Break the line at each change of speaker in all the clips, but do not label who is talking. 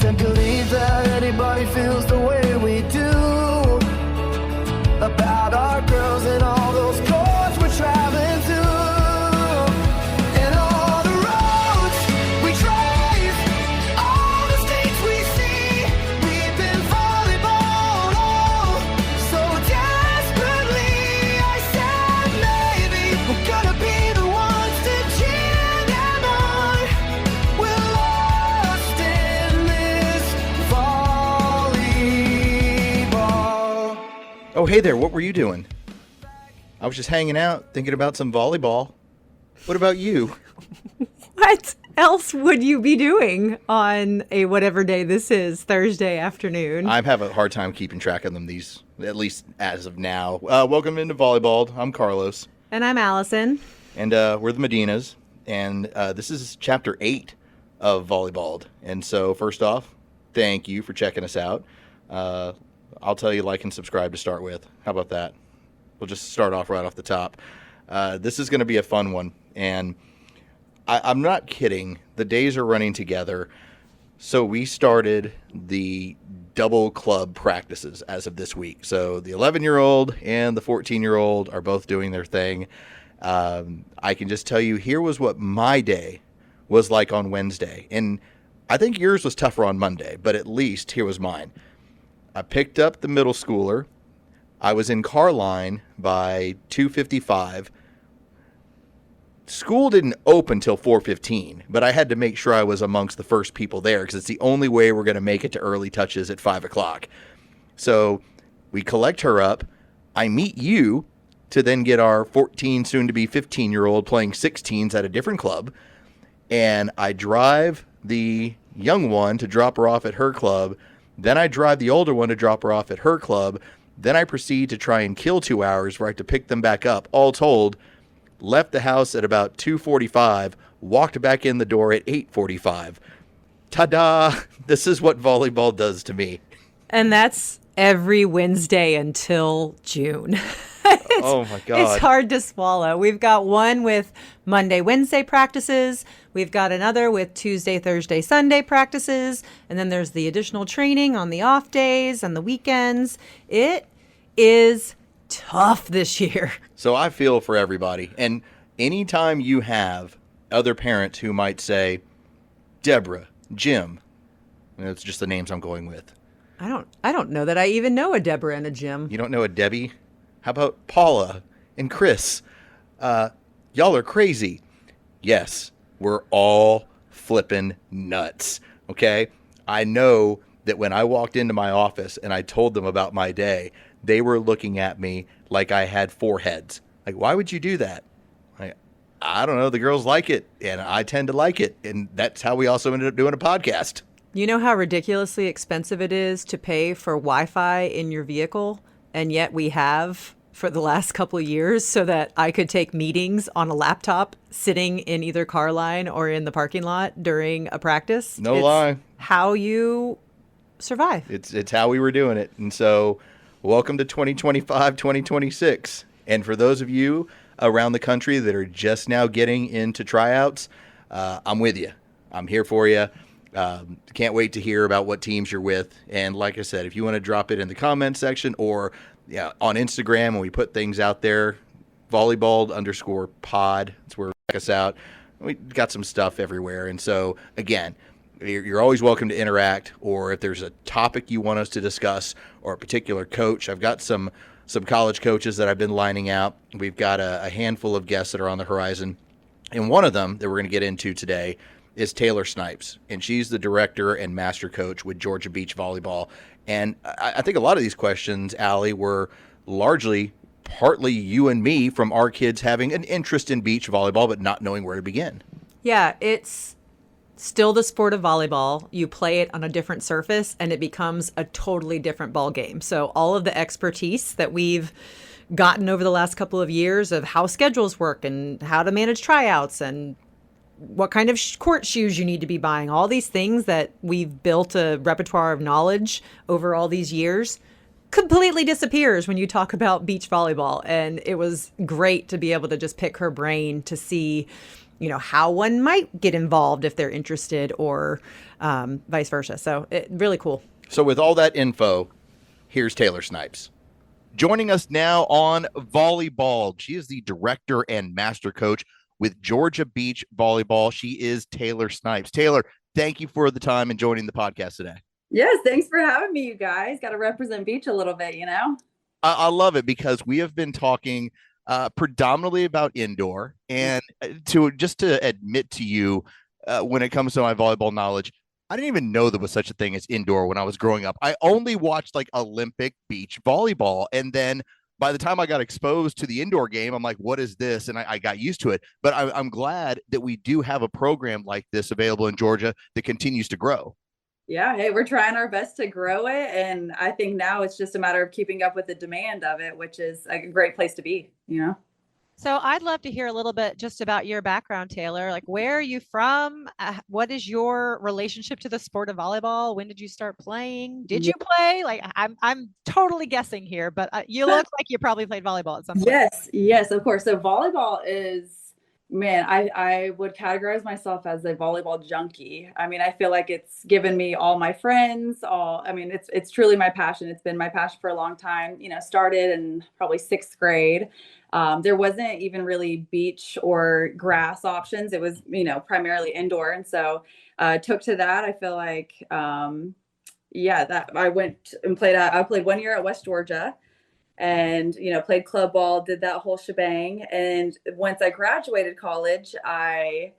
Can't believe that anybody feels the way we do about our girls and all those courts we're traveling to. And all the roads we drive, all the states we see, we've been volleyballed all so desperately. I said maybe we're gonna be the ones to cheer them on. We're lost in this volleyball.
Oh, hey there, what were you doing? I was just hanging out, thinking about some volleyball. What about you?
What else would you be doing on a whatever day this is, Thursday afternoon?
I have a hard time keeping track of them, these, at least as of now. Welcome into Volleyball'd. I'm Carlos.
And I'm Allison.
And we're the Medinas. And this is chapter 8 of Volleyball'd. And so, first off, thank you for checking us out. I'll tell you, like and subscribe to start with. How about that? We'll just start off right off the top. This is going to be a fun one. And I'm not kidding. The days are running together. So we started the double club practices as of this week. So the 11-year-old and the 14-year-old are both doing their thing. I can just tell you, here was what my day was like on Wednesday. And I think yours was tougher on Monday, but at least here was mine. I picked up the middle schooler. I was in car line by 2:55. School didn't open till 4:15, but I had to make sure I was amongst the first people there because it's the only way we're going to make it to early touches at 5 o'clock. So we collect her up. I meet you to then get our 14, soon to be 15-year-old playing 16s at a different club. And I drive the young one to drop her off at her club. Then I drive the older one to drop her off at her club. Then I proceed to try and kill 2 hours where I have to pick them back up. All told, left the house at about 2:45, walked back in the door at 8:45. Ta-da! This is what volleyball does to me.
And that's every Wednesday until June.
Oh my God.
It's hard to swallow. We've got one with Monday, Wednesday practices. We've got another with Tuesday, Thursday, Sunday practices. And then there's the additional training on the off days and the weekends. It is tough this year.
So I feel for everybody. And anytime you have other parents who might say, Deborah, Jim, and it's just the names I'm going with.
I don't know that I even know a Deborah and a Jim.
You don't know a Debbie? How about Paula and Chris? Y'all are crazy. Yes, we're all flipping nuts, okay? I know that when I walked into my office and I told them about my day, they were looking at me like I had 4 heads. Like, why would you do that? I don't know. The girls like it, and I tend to like it. And that's how we also ended up doing a podcast.
You know how ridiculously expensive it is to pay for Wi-Fi in your vehicle? And yet we have for the last couple of years so that I could take meetings on a laptop sitting in either car line or in the parking lot during a practice.
No lie.
How you survive.
It's how we were doing it. And so welcome to 2025, 2026. And for those of you around the country that are just now getting into tryouts, I'm with you. I'm here for you. Can't wait to hear about what teams you're with. And like I said, if you want to drop it in the comment section or on Instagram when we put things out there, Volleyball'd_pod. That's where check us out. We got some stuff everywhere. And so, again, you're always welcome to interact, or if there's a topic you want us to discuss or a particular coach. I've got some college coaches that I've been lining out. We've got a handful of guests that are on the horizon. And one of them that we're going to get into today is Taylor Snipes, and she's the director and master coach with Georgia Beach Volleyball. And I think a lot of these questions, Allie, were partly you and me from our kids having an interest in beach volleyball but not knowing where to begin.
Yeah, it's still the sport of volleyball. You play it on a different surface, and it becomes a totally different ball game. So all of the expertise that we've gotten over the last couple of years of how schedules work and how to manage tryouts and what kind of court shoes you need to be buying, all these things that we've built a repertoire of knowledge over all these years completely disappears when you talk about beach volleyball. And it was great to be able to just pick her brain to see how one might get involved if they're interested, or vice versa. So really cool.
So with all that info, here's Taylor Snipes. Joining us now on Volleyball'd. She is the director and master coach with Georgia Beach Volleyball. She is Taylor Snipes. Taylor, thank you for the time and joining the podcast today.
Yes, thanks for having me, you guys. Got to represent Beach a little bit,
I love it because we have been talking predominantly about indoor, and to admit to you, when it comes to my volleyball knowledge, I didn't even know there was such a thing as indoor when I was growing up. I only watched like Olympic beach volleyball, and then by the time I got exposed to the indoor game, I'm like, what is this? And I got used to it. But I'm glad that we do have a program like this available in Georgia that continues to grow.
Yeah, hey, we're trying our best to grow it. And I think now it's just a matter of keeping up with the demand of it, which is a great place to be,
So I'd love to hear a little bit just about your background, Taylor. Like, where are you from? What is your relationship to the sport of volleyball? When did you start playing? Did you play? Like, I'm totally guessing here, but you look like you probably played volleyball at some point.
Yes, of course. So volleyball is, man, I would categorize myself as a volleyball junkie. I mean, I feel like it's given me all my friends, it's truly my passion. It's been my passion for a long time, started in probably 6th grade. There wasn't even really beach or grass options. It was, primarily indoor. And so took to that. I feel like, that I went and I played 1 year at West Georgia, and played club ball, did that whole shebang. And once I graduated college, I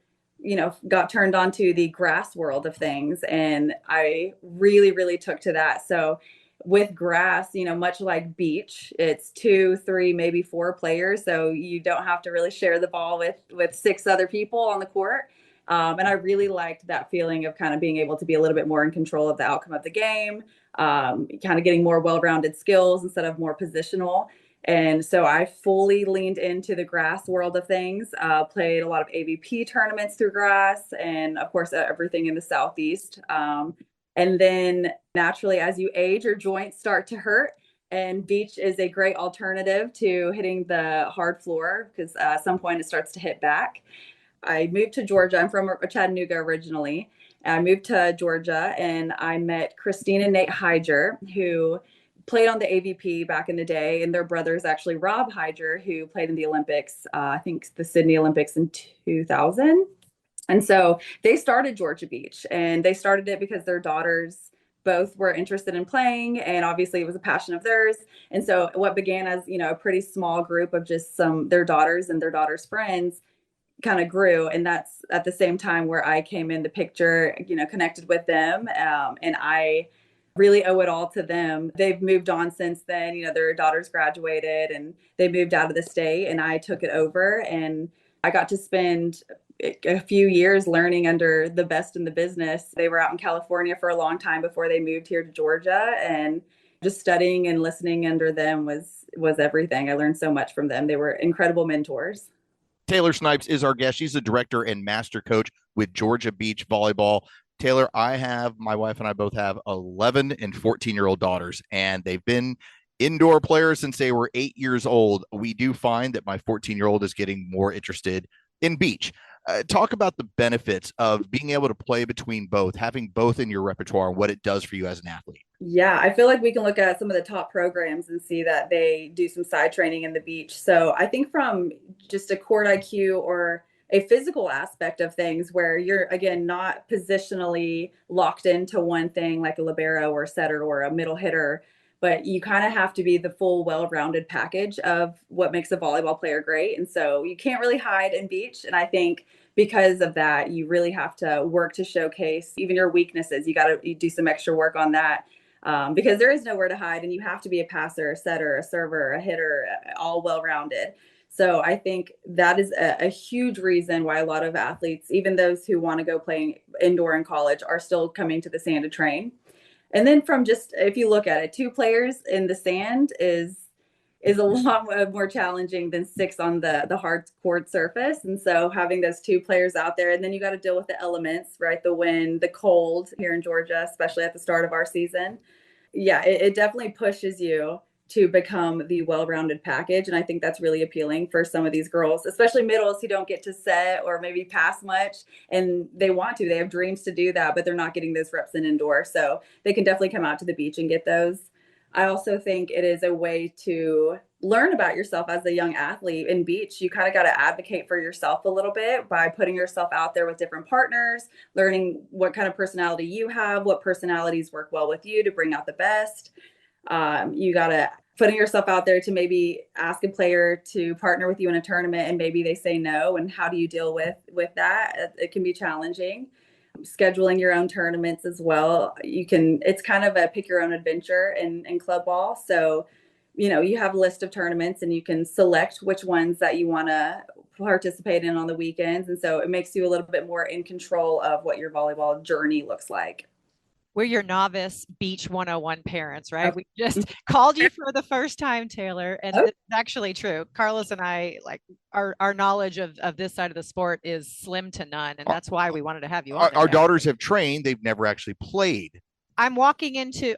got turned on to the grass world of things, and I really took to that. So with grass, much like beach, it's 2, 3, maybe 4 players, so you don't have to really share the ball with 6 other people on the court. And I really liked that feeling of kind of being able to be a little bit more in control of the outcome of the game, kind of getting more well-rounded skills instead of more positional. And so I fully leaned into the grass world of things, played a lot of AVP tournaments through grass, and of course, everything in the Southeast. And then naturally, as you age, your joints start to hurt. And beach is a great alternative to hitting the hard floor, because at some point it starts to hit back. I moved to Georgia. I'm from Chattanooga originally. I moved to Georgia, and I met Christine and Nate Hyger, who played on the AVP back in the day. And their brother is actually Rob Hyger, who played in the Olympics, I think the Sydney Olympics in 2000. And so they started Georgia Beach, and they started it because their daughters both were interested in playing, and obviously it was a passion of theirs. And so what began as, a pretty small group of just their daughters and their daughters' friends kind of grew. And that's at the same time where I came in the picture, connected with them. And I really owe it all to them. They've moved on since then. Their daughters graduated and they moved out of the state, and I took it over, and I got to spend a few years learning under the best in the business. They were out in California for a long time before they moved here to Georgia, and just studying and listening under them was everything. I learned so much from them. They were incredible mentors.
Taylor Snipes is our guest. She's the director and master coach with Georgia Beach Volleyball. Taylor, my wife and I both have 11 and 14-year-old daughters, and they've been indoor players since they were 8 years old. We do find that my 14-year-old is getting more interested in beach. Talk about the benefits of being able to play between both, having both in your repertoire, and what it does for you as an athlete.
Yeah, I feel like we can look at some of the top programs and see that they do some side training in the beach. So I think from just a court IQ or a physical aspect of things where you're, again, not positionally locked into one thing like a libero or a setter or a middle hitter, but you kind of have to be the full well-rounded package of what makes a volleyball player great. And so you can't really hide in beach. And I think because of that, you really have to work to showcase even your weaknesses. You do some extra work on that. Because there is nowhere to hide, and you have to be a passer, a setter, a server, a hitter, all well-rounded. So I think that is a huge reason why a lot of athletes, even those who want to go playing indoor in college, are still coming to the sand to train. And then from just, if you look at it, 2 players in the sand is a lot more challenging than 6 on the hard court surface. And so having those 2 players out there, and then you got to deal with the elements, right? The wind, the cold here in Georgia, especially at the start of our season. Yeah, it definitely pushes you to become the well-rounded package. And I think that's really appealing for some of these girls, especially middles who don't get to set or maybe pass much, and they want to. They have dreams to do that, but they're not getting those reps in indoor. So they can definitely come out to the beach and get those. I also think it is a way to learn about yourself as a young athlete. In beach, you kind of got to advocate for yourself a little bit by putting yourself out there with different partners, learning what kind of personality you have, what personalities work well with you to bring out the best. You got to putting yourself out there to maybe ask a player to partner with you in a tournament, and maybe they say no. And how do you deal with that? It can be challenging. Scheduling your own tournaments as well. It's kind of a pick your own adventure in club ball. So, you have a list of tournaments and you can select which ones that you want to participate in on the weekends. And so it makes you a little bit more in control of what your volleyball journey looks like.
We're your novice beach 101 parents, right?
Okay.
We just called you for the first time, Taylor. And it's actually true. Carlos and I, like, our knowledge of this side of the sport is slim to none. And that's why we wanted to have you on.
Our daughters have trained. They've never actually played.
I'm walking onto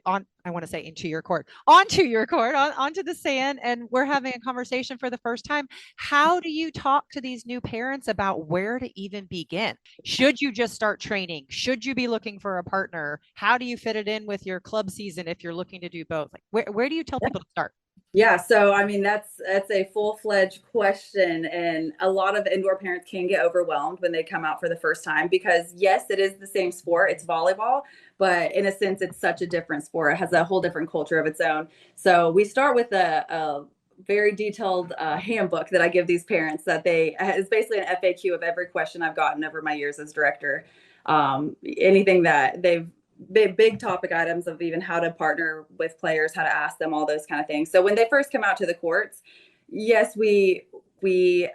your court, onto the sand, and we're having a conversation for the first time. How do you talk to these new parents about where to even begin? Should you just start training? Should you be looking for a partner? How do you fit it in with your club season if you're looking to do both? Like, where do you tell people to start?
Yeah, so I mean that's a full-fledged question, and a lot of indoor parents can get overwhelmed when they come out for the first time, because yes, it is the same sport, it's volleyball, but in a sense it's such a different sport. It has a whole different culture of its own. So we start with a very detailed handbook that I give these parents it's basically an FAQ of every question I've gotten over my years as director. Anything that big topic items of even how to partner with players, how to ask them, all those kind of things. So when they first come out to the courts, yes, we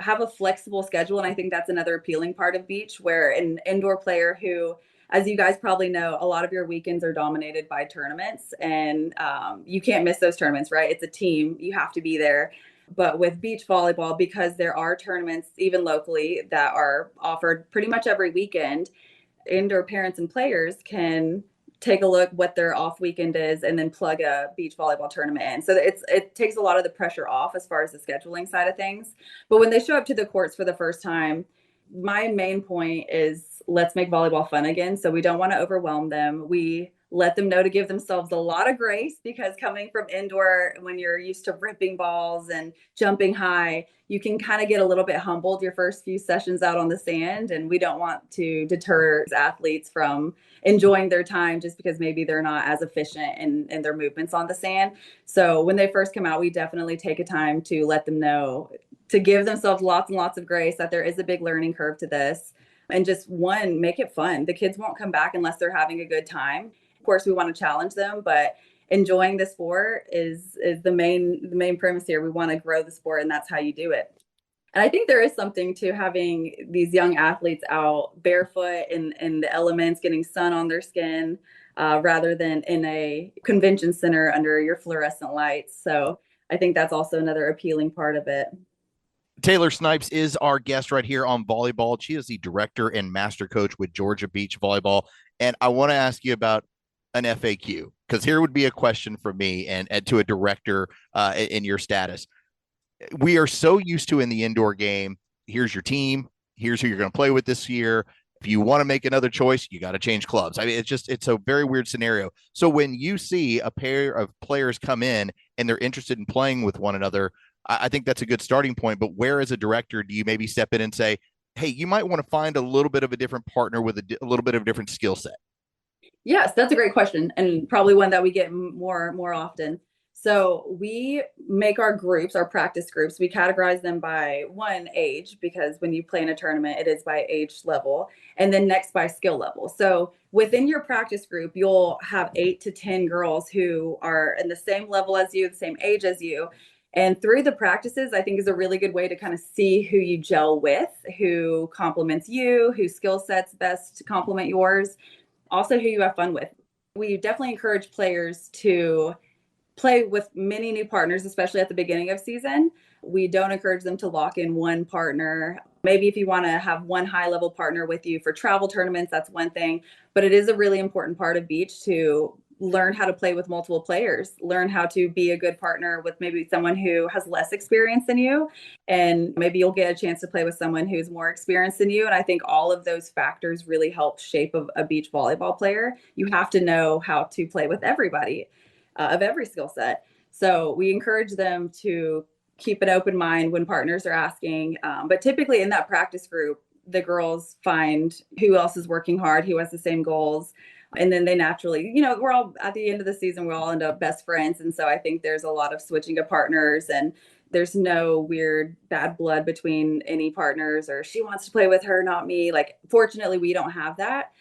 have a flexible schedule. And I think that's another appealing part of beach, where an indoor player who, as you guys probably know, a lot of your weekends are dominated by tournaments, and you can't miss those tournaments, right? It's a team. You have to be there. But with beach volleyball, because there are tournaments, even locally, that are offered pretty much every weekend, indoor parents and players can take a look what their off weekend is and then plug a beach volleyball tournament in. So it takes a lot of the pressure off as far as the scheduling side of things. But when they show up to the courts for the first time, my main point is, let's make volleyball fun again. So we don't want to overwhelm them. We let them know to give themselves a lot of grace, because coming from indoor, when you're used to ripping balls and jumping high, you can kind of get a little bit humbled your first few sessions out on the sand. And we don't want to deter athletes from enjoying their time just because maybe they're not as efficient in their movements on the sand. So when they first come out, we definitely take a time to let them know, to give themselves lots and lots of grace, that there is a big learning curve to this. And just make it fun. The kids won't come back unless they're having a good time. Of course, we want to challenge them, but enjoying the sport is the main premise here. We want to grow the sport, and that's how you do it. And I think there is something to having these young athletes out barefoot in the elements, getting sun on their skin, rather than in a convention center under your fluorescent lights. So I think that's also another appealing part of it.
Taylor Snipes is our guest right here on Volleyball'd. She is the director and master coach with Georgia Beach Volleyball. And I want to ask you about an FAQ, because here would be a question for me and to a director in your status. We are so used to, in the indoor game, here's your team, here's who you're going to play with this year. If you want to make another choice, you got to change clubs. I mean, it's a very weird scenario. So when you see a pair of players come in and they're interested in playing with one another, I think that's a good starting point. But where, as a director, do you maybe step in and say, hey, you might want to find a little bit of a different partner with a little bit of a different skill set?
Yes, that's a great question, and probably one that we get more often. So we make our groups, our practice groups, we categorize them by one, age, because when you play in a tournament, it is by age level, and then next by skill level. So within your practice group, you'll have 8 to 10 girls who are in the same level as you, the same age as you. And through the practices, I think is a really good way to kind of see who you gel with, who complements you, whose skill sets best complement yours, also who you have fun with. We definitely encourage players to play with many new partners, especially at the beginning of season. We don't encourage them to lock in one partner. Maybe if you want to have one high level partner with you for travel tournaments, that's one thing. But it is a really important part of beach to learn how to play with multiple players, learn how to be a good partner with maybe someone who has less experience than you. And maybe you'll get a chance to play with someone who's more experienced than you. And I think all of those factors really help shape a beach volleyball player. You have to know how to play with everybody of every skill set. So we encourage them to keep an open mind when partners are asking. But typically in that practice group, the girls find who else is working hard, who has the same goals. And then they naturally, we're all at the end of the season, we're all end up best friends. And so I think there's a lot of switching of partners, and there's no weird bad blood between any partners, or she wants to play with her, not me. Like, fortunately, we don't have that.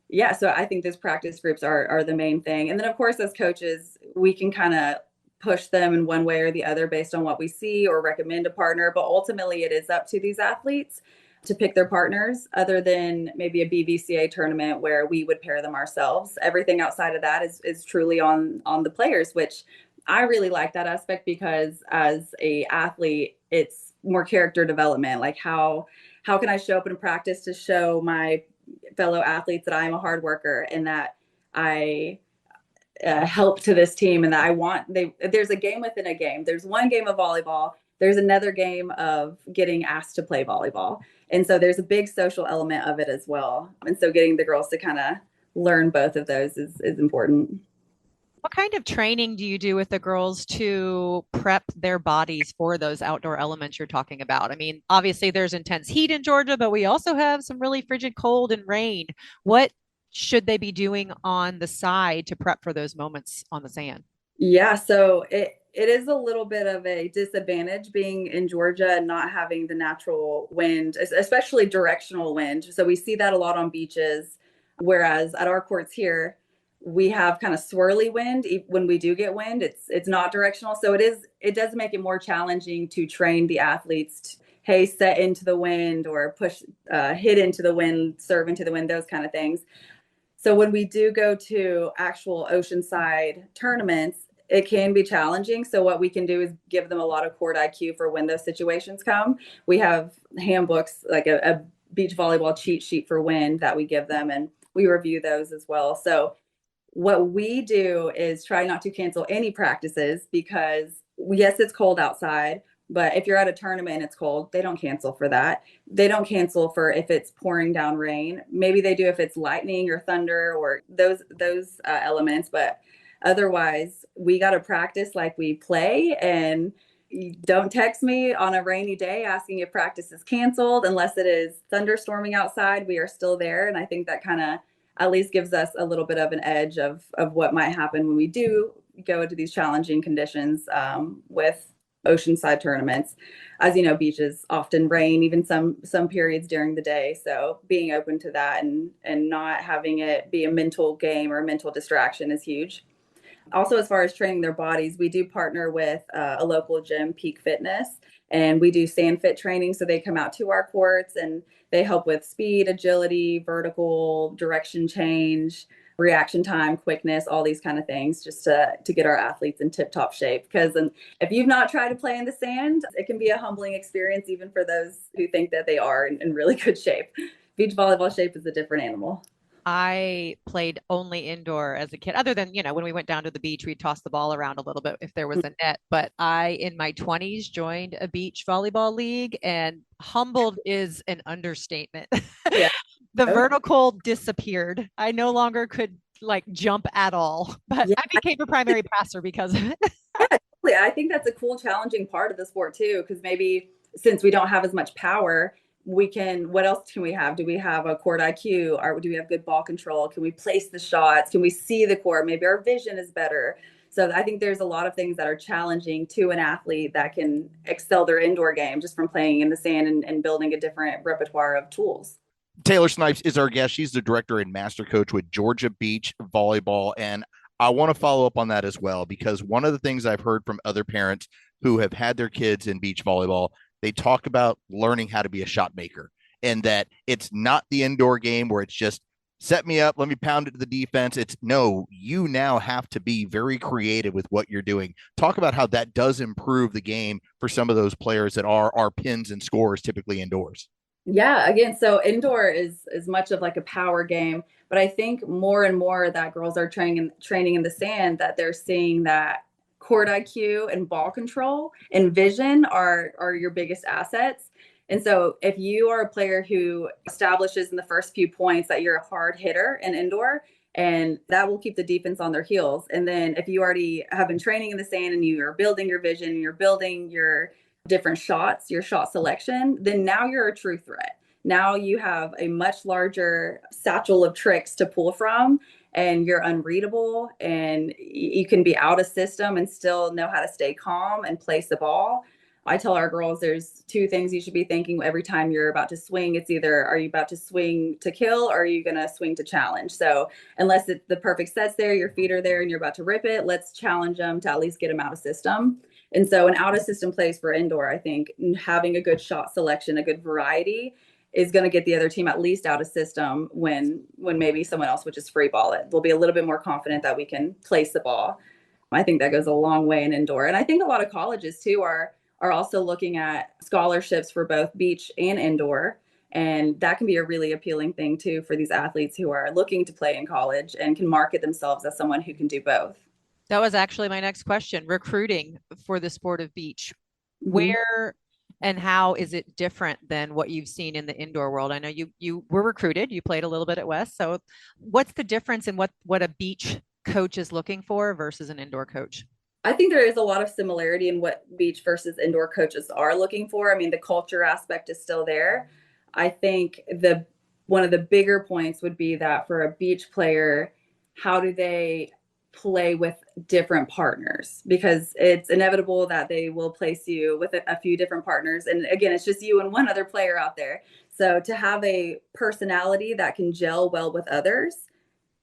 Yeah. So I think those practice groups are the main thing. And then, of course, as coaches, we can kind of push them in one way or the other based on what we see or recommend a partner. But ultimately, it is up to these athletes to pick their partners, other than maybe a BVCA tournament where we would pair them ourselves. Everything outside of that is truly on the players, which I really like that aspect, because as a athlete, it's more character development. Like, how can I show up in practice to show my fellow athletes that I am a hard worker and that I help to this team, and that there's a game within a game. There's one game of volleyball. There's another game of getting asked to play volleyball. And so there's a big social element of it as well. And so getting the girls to kind of learn both of those is important.
What kind of training do you do with the girls to prep their bodies for those outdoor elements you're talking about? I mean, obviously there's intense heat in Georgia, but we also have some really frigid cold and rain. What should they be doing on the side to prep for those moments on the sand?
Yeah, so it is a little bit of a disadvantage being in Georgia and not having the natural wind, especially directional wind. So we see that a lot on beaches, whereas at our courts here, we have kind of swirly wind. When we do get wind, it's not directional. So it does make it more challenging to train the athletes to, hey, set into the wind, or push, hit into the wind, serve into the wind, those kind of things. So when we do go to actual oceanside tournaments, it can be challenging. So what we can do is give them a lot of court IQ for when those situations come. We have handbooks, like a beach volleyball cheat sheet for wind that we give them, and we review those as well. So what we do is try not to cancel any practices, because yes, it's cold outside, but if you're at a tournament and it's cold, they don't cancel for that. They don't cancel for if it's pouring down rain. Maybe they do if it's lightning or thunder or those elements, but otherwise we got to practice like we play. And don't text me on a rainy day asking if practice is canceled unless it is thunderstorming outside. We are still there. And I think that kind of at least gives us a little bit of an edge of what might happen when we do go into these challenging conditions with oceanside tournaments. As you know, beaches often rain, even some periods during the day. So being open to that and not having it be a mental game or a mental distraction is huge. Also, as far as training their bodies, we do partner with a local gym, Peak Fitness, and we do sand fit training. So they come out to our courts and they help with speed, agility, vertical, direction change, reaction time, quickness, all these kind of things, just to get our athletes in tip-top shape. Because if you've not tried to play in the sand, it can be a humbling experience, even for those who think that they are in really good shape. Beach volleyball shape is a different animal.
I played only indoor as a kid, other than, when we went down to the beach, we'd toss the ball around a little bit if there was a net. But I, in my 20s, joined a beach volleyball league, and humbled is an understatement.
Yeah.
The vertical disappeared. I no longer could jump at all, but
Yeah.
I became a primary passer because of it.
Yeah, totally. I think that's a cool, challenging part of the sport too, because maybe since we don't have as much power, what else can we have? Do we have a court IQ? Or do we have good ball control? Can we place the shots? Can we see the court? Maybe our vision is better. So I think there's a lot of things that are challenging to an athlete that can excel their indoor game just from playing in the sand and building a different repertoire of tools.
Taylor Snipes is our guest. She's the director and master coach with Georgia Beach Volleyball. And I want to follow up on that as well, because one of the things I've heard from other parents who have had their kids in beach volleyball, they talk about learning how to be a shot maker, and that it's not the indoor game where it's just set me up, let me pound it to the defense. It's no, you now have to be very creative with what you're doing. Talk about how that does improve the game for some of those players that are pins and scorers typically indoors.
Yeah, again, so indoor is as much of like a power game, But I think more and more that girls are training in the sand, that they're seeing that court IQ and ball control and vision are your biggest assets. And so if you are a player who establishes in the first few points that you're a hard hitter in indoor, and that will keep the defense on their heels. And then if you already have been training in the sand and you are building your vision, you're building your different shots, your shot selection, then now you're a true threat. Now you have a much larger satchel of tricks to pull from, and you're unreadable, and you can be out of system and still know how to stay calm and place the ball. I tell our girls there's two things you should be thinking every time you're about to swing. It's either, are you about to swing to kill, or are you going to swing to challenge? So unless the perfect set's there, your feet are there and you're about to rip it, let's challenge them to at least get them out of system. And so an out of system plays for indoor, I think having a good shot selection, a good variety, is going to get the other team at least out of system when maybe someone else would just free ball it. We'll be a little bit more confident that we can place the ball. I think that goes a long way in indoor. And I think a lot of colleges too are also looking at scholarships for both beach and indoor. And that can be a really appealing thing too for these athletes who are looking to play in college and can market themselves as someone who can do both.
That was actually my next question. Recruiting for the sport of beach.
Mm-hmm.
Where and how is it different than what you've seen in the indoor world? I know you were recruited, you played a little bit at West. So what's the difference in what a beach coach is looking for versus an indoor coach?
I think there is a lot of similarity in what beach versus indoor coaches are looking for. I mean, the culture aspect is still there. I think one of the bigger points would be that for a beach player, how do they play with different partners? Because it's inevitable that they will place you with a few different partners. And again, it's just you and one other player out there. So to have a personality that can gel well with others,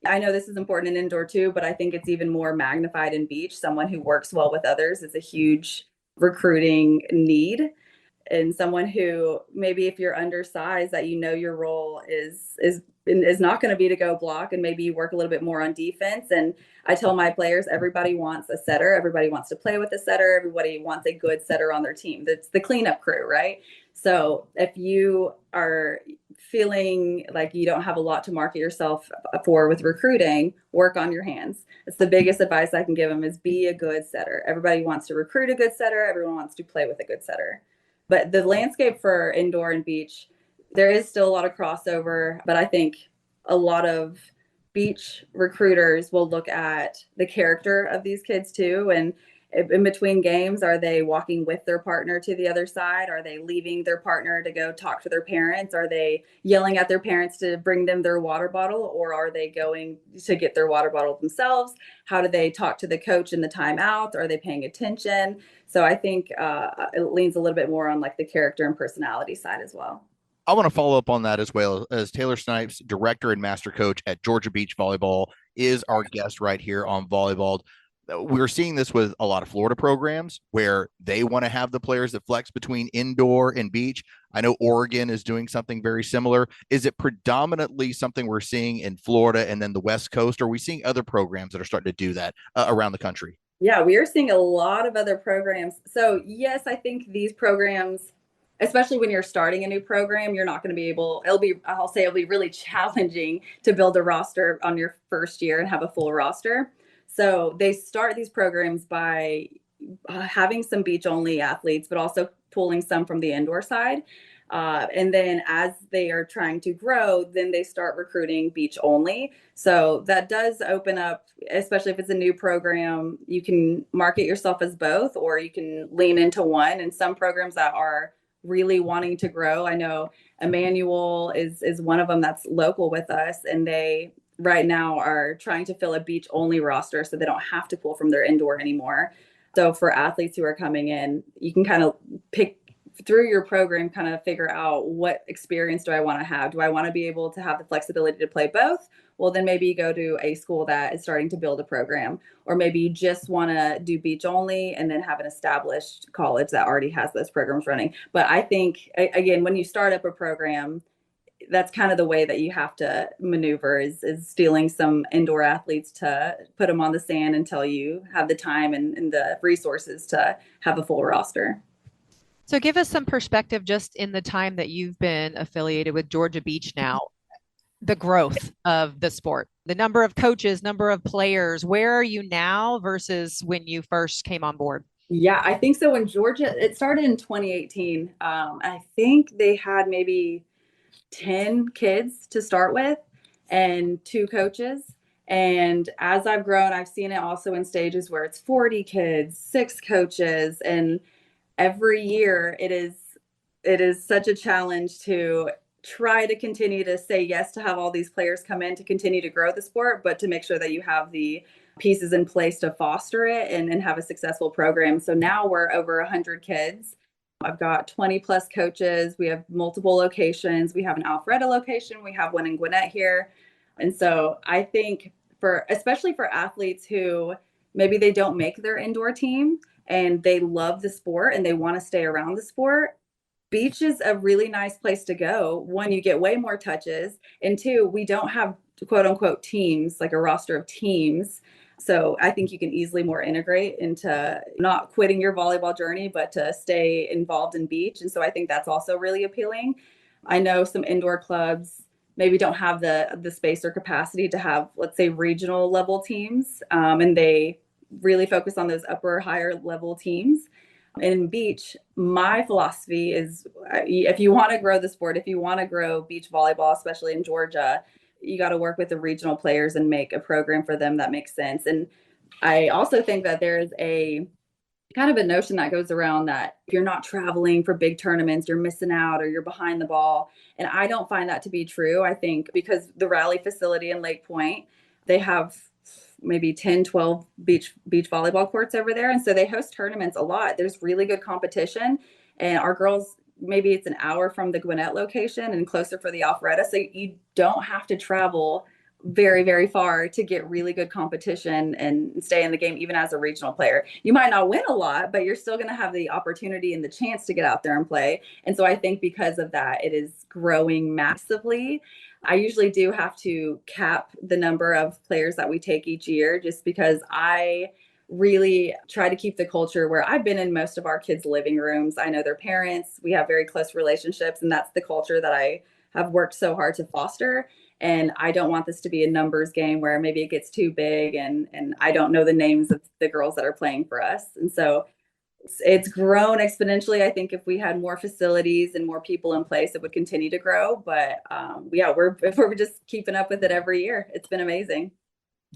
I know this is important in indoor too, but I think it's even more magnified in beach. Someone who works well with others is a huge recruiting need. And someone who maybe if you're undersized, that you know your role is not going to be to go block, and maybe you work a little bit more on defense. And I tell my players, everybody wants a setter. Everybody wants to play with a setter. Everybody wants a good setter on their team. That's the cleanup crew, right? So if you are feeling like you don't have a lot to market yourself for with recruiting, work on your hands. It's the biggest advice I can give them, is be a good setter. Everybody wants to recruit a good setter. Everyone wants to play with a good setter. But the landscape for indoor and beach, there is still a lot of crossover, but I think a lot of beach recruiters will look at the character of these kids too. And in between games, are they walking with their partner to the other side? Are they leaving their partner to go talk to their parents? Are they yelling at their parents to bring them their water bottle? Or are they going to get their water bottle themselves? How do they talk to the coach in the timeout? Are they paying attention? So I think it leans a little bit more on like the character and personality side as well.
I want to follow up on that as well, as Taylor Snipes, director and master coach at Georgia Beach Volleyball, is our guest right here on Volleyball'd. We're seeing this with a lot of Florida programs where they want to have the players that flex between indoor and beach. I know Oregon is doing something very similar. Is it predominantly something we're seeing in Florida and then the West Coast? Or are we seeing other programs that are starting to do that around the country?
Yeah, we are seeing a lot of other programs. So yes, I think these programs, especially when you're starting a new program, you're not going to be able, it'll be really challenging to build a roster on your first year and have a full roster. So they start these programs by having some beach only athletes, but also pulling some from the indoor side. And then as they are trying to grow, then they start recruiting beach only. So that does open up, especially if it's a new program, you can market yourself as both, or you can lean into one. And some programs that are really wanting to grow, I know Emmanuel is one of them that's local with us, and they right now are trying to fill a beach only roster so they don't have to pull from their indoor anymore. So for athletes who are coming in, you can kind of pick through your program, kind of figure out what experience do I want to have? Do I want to be able to have the flexibility to play both? Well, then maybe you go to a school that is starting to build a program, or maybe you just want to do beach only and then have an established college that already has those programs running. But I think, again, when you start up a program, that's kind of the way that you have to maneuver, is stealing some indoor athletes to put them on the sand until you have the time and the resources to have a full roster.
So give us some perspective just in the time that you've been affiliated with Georgia Beach now. the growth of the sport, the number of coaches, number of players. Where are you now versus when you first came on board?
Yeah, I think so. In Georgia, it started in 2018. I think they had maybe 10 kids to start with and two coaches. And as I've grown, I've seen it also in stages where it's 40 kids, six coaches, and every year it is such a challenge to try to continue to say yes to have all these players come in to continue to grow the sport, but to make sure that you have the pieces in place to foster it and have a successful program. So now we're over 100 kids. I've got 20 plus coaches. We have multiple locations. We have an Alpharetta location. We have one in Gwinnett here. And so I think especially for athletes who maybe they don't make their indoor team and they love the sport and they want to stay around the sport, beach is a really nice place to go. One, you get way more touches. And two, we don't have quote unquote teams, like a roster of teams. So I think you can easily more integrate into not quitting your volleyball journey, but to stay involved in beach. And so I think that's also really appealing. I know some indoor clubs maybe don't have the space or capacity to have, let's say, regional level teams, and they really focus on those upper, higher level teams. In beach, my philosophy is if you want to grow the sport, if you want to grow beach volleyball, especially in Georgia, you got to work with the regional players and make a program for them that makes sense. And I also think that there's a kind of a notion that goes around that if you're not traveling for big tournaments, you're missing out or you're behind the ball. And I don't find that to be true. I think because the Raleigh facility in Lake Point, they have maybe 10, 12 beach volleyball courts over there. And so they host tournaments a lot. There's really good competition. And our girls, maybe it's an hour from the Gwinnett location and closer for the Alpharetta. So you don't have to travel very, very far to get really good competition and stay in the game, even as a regional player. You might not win a lot, but you're still going to have the opportunity and the chance to get out there and play. And so I think because of that, it is growing massively. I usually do have to cap the number of players that we take each year just because I really try to keep the culture where I've been in most of our kids' living rooms. I know their parents. We have very close relationships, and that's the culture that I have worked so hard to foster. And I don't want this to be a numbers game where maybe it gets too big and I don't know the names of the girls that are playing for us. And so it's grown exponentially. I think if we had more facilities and more people in place, it would continue to grow. But yeah, we're just keeping up with it every year. It's been amazing.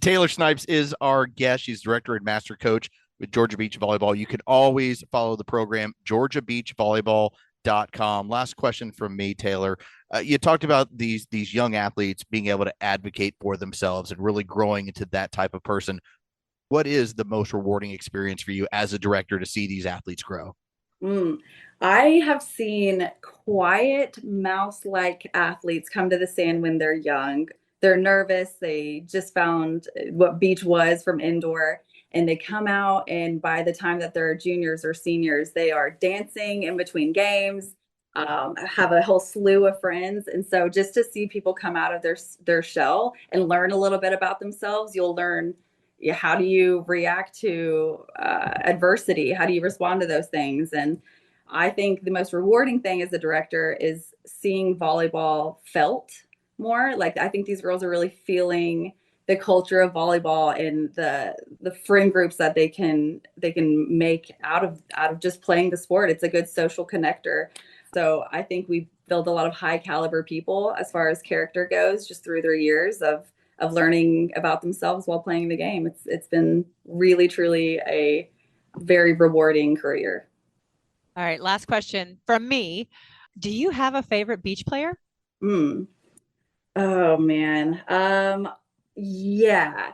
Taylor Snipes is our guest. She's director and master coach with Georgia Beach Volleyball. You can always follow the program, georgiabeachvolleyball.com. Last question from me, Taylor. You talked about these young athletes being able to advocate for themselves and really growing into that type of person. What is the most rewarding experience for you as a director to see these athletes grow?
I have seen quiet mouse-like athletes come to the sand when they're young. They're nervous. They just found what beach was from indoor, and they come out, and by the time that they're juniors or seniors, they are dancing in between games, have a whole slew of friends. And so just to see people come out of their shell and learn a little bit about themselves, you'll learn how do you react to adversity? How do you respond to those things? And I think the most rewarding thing as a director is seeing volleyball felt more. Like I think these girls are really feeling the culture of volleyball and the friend groups that they can make out of just playing the sport. It's a good social connector. So I think we build a lot of high caliber people as far as character goes, just through their years of learning about themselves while playing the game. It's been really, truly a very rewarding career.
All right, last question from me. Do you have a favorite beach player?
Oh man. Yeah.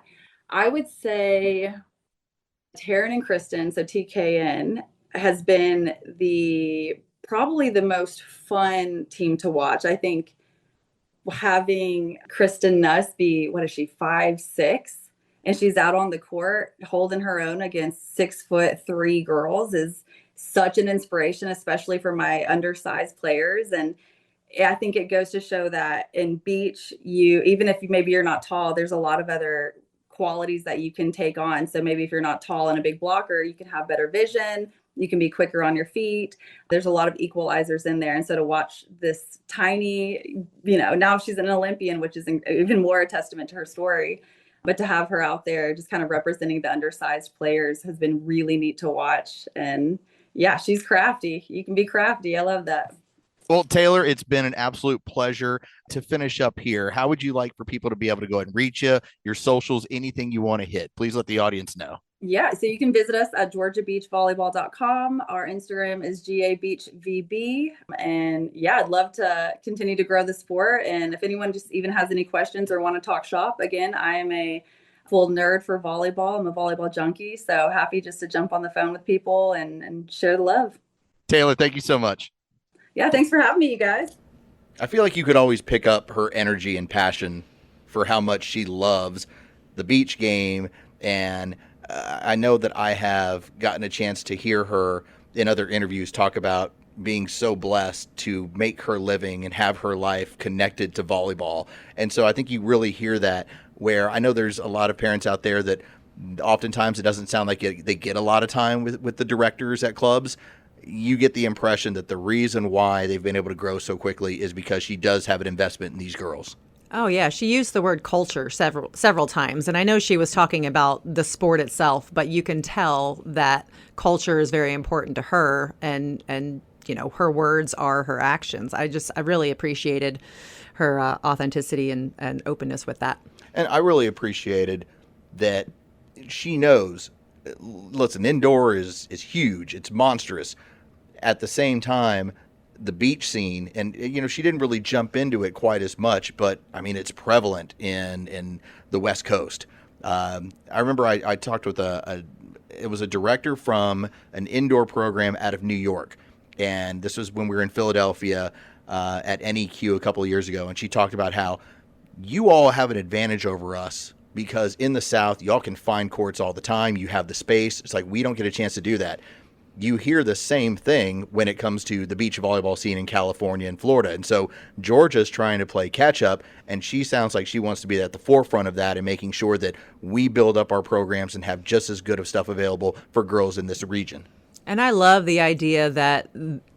I would say Taryn and Kristen, so TKN, has been probably the most fun team to watch. I think having Kristen Nuss be, what is she, 5'6", and she's out on the court holding her own against 6'3" girls is such an inspiration, especially for my undersized players. And I think it goes to show that in beach, even if maybe you're not tall, there's a lot of other qualities that you can take on. So maybe if you're not tall and a big blocker, you can have better vision. You can be quicker on your feet. There's a lot of equalizers in there. And so to watch this tiny, now she's an Olympian, which is even more a testament to her story. But to have her out there just kind of representing the undersized players has been really neat to watch. And yeah, she's crafty. You can be crafty. I love that.
Well, Taylor, it's been an absolute pleasure. To finish up here, how would you like for people to be able to go ahead and reach you, your socials, anything you want to hit? Please let the audience know.
Yeah, so you can visit us at georgiabeachvolleyball.com. Our Instagram is GABeachVB. And yeah, I'd love to continue to grow the sport. And if anyone just even has any questions or want to talk shop, again, I am a full nerd for volleyball. I'm a volleyball junkie. So happy just to jump on the phone with people and share the love.
Taylor, thank you so much.
Yeah, thanks for having me, you guys.
I feel like you could always pick up her energy and passion for how much she loves the beach game. And I know that I have gotten a chance to hear her in other interviews talk about being so blessed to make her living and have her life connected to volleyball. And so I think you really hear that, where I know there's a lot of parents out there that oftentimes it doesn't sound like they get a lot of time with the directors at clubs. You get the impression that the reason why they've been able to grow so quickly is because she does have an investment in these girls.
Oh, yeah. She used the word culture several times. And I know she was talking about the sport itself, but you can tell that culture is very important to her. And her words are her actions. I really appreciated her authenticity and openness with that.
And I really appreciated that she knows, listen, indoor is huge. It's monstrous. At the same time, the beach scene, and she didn't really jump into it quite as much, but I mean, it's prevalent in the West Coast. I remember I talked with it was a director from an indoor program out of New York, and this was when we were in Philadelphia at NEQ a couple of years ago, and she talked about how you all have an advantage over us because in the South, y'all can find courts all the time. You have the space. It's like we don't get a chance to do that. You hear the same thing when it comes to the beach volleyball scene in California and Florida. And so Georgia's trying to play catch up, and she sounds like she wants to be at the forefront of that and making sure that we build up our programs and have just as good of stuff available for girls in this region.
And I love the idea that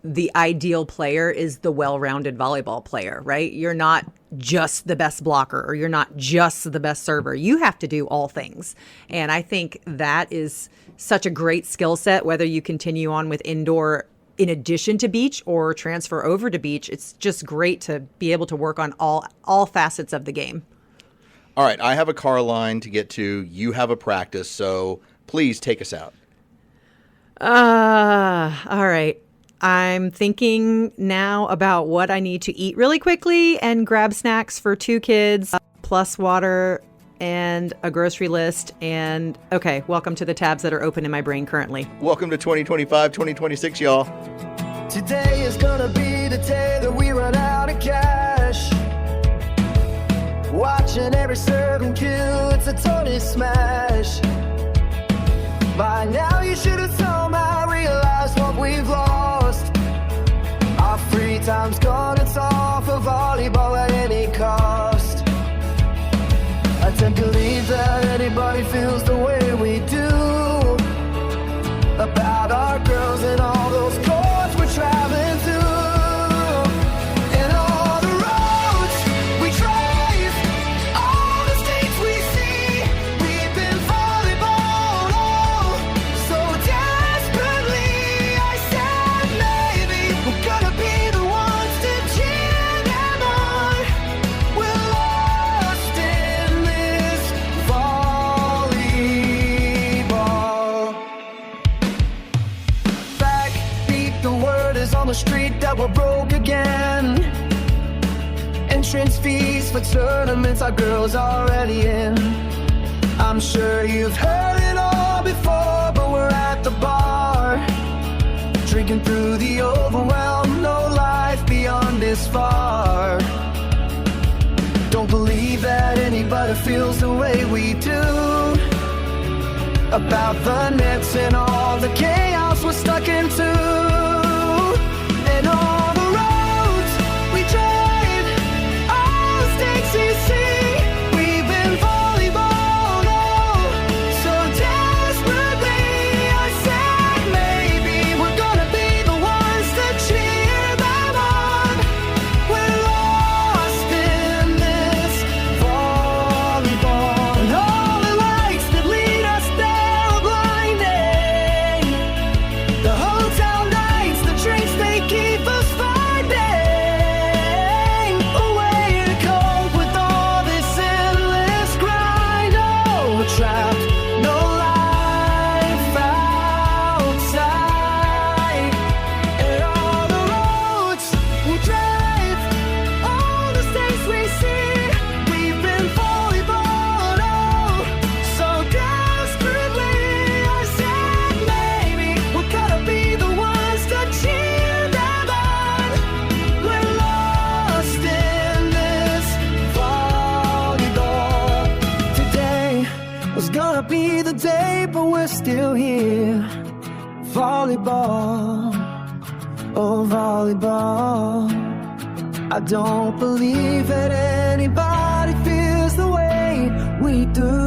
the ideal player is the well-rounded volleyball player, right? You're not just the best blocker or you're not just the best server. You have to do all things. And I think that is such a great skill set, whether you continue on with indoor in addition to beach or transfer over to beach. It's just great to be able to work on all facets of the game.
All right, I have a car line to get to. You have a practice, so please take us out.
All right. I'm thinking now about what I need to eat really quickly and grab snacks for 2 kids, plus water and a grocery list. And okay, welcome to the tabs that are open in my brain currently.
Welcome to 2025, 2026, y'all.
Today is gonna be the day that we run out of cash. Watching every serve and kill, it's a total smash. By now you should have somehow realized what we've lost. Our free time's gone, it's all for volleyball at any cost. I tend to believe that anybody feels the way we do about our girls and all those courts we're traveling to. And all the roads we drive, all the states we see. We've been volleyball so desperately. I said maybe we're gonna be the ones to cheer them on. We're lost in this volleyball. Backbeat, the word is on the street that we're broke again. Entrance fees for tournaments our girls already in. I'm sure you've heard it all before, but we're at the bar, drinking through the overwhelm. No life beyond this far. Don't believe that anybody feels the way we do about the nets and all the chaos we're stuck into. And all the roads we drive, all the stakes you see. We've been volleyball trapped, no life outside. And all the roads we drive, all the states we see, we've been volleyballed, oh, so desperately. I said maybe we're gonna be the ones to cheer them on. We're lost in this volleyball. Today was gonna be the day, but we're still here. Volleyball, oh volleyball. I don't believe that anybody feels the way we do.